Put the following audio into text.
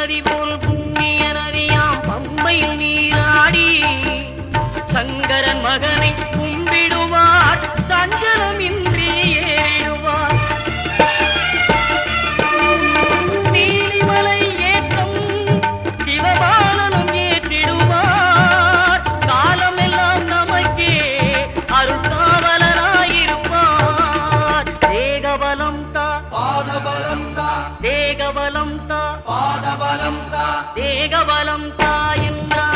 நதி போல் புண்ணிய நதியாம் பம்பையில் நீராடி சங்கரன் மகனை கும்பிடுவார் சஞ்சலமின்றி ஏறிடுவார். நீலிமலை ஏற்றம் சிவபாலனும் ஏற்றிடுவார். காலமெல்லாம் நமக்கே அருள்காவலராயிருப்பார். தேகபலம் தா பாதபலம் தா தேகபலம் தா பாதபலம் தா தேகபலம் தா என்றார்.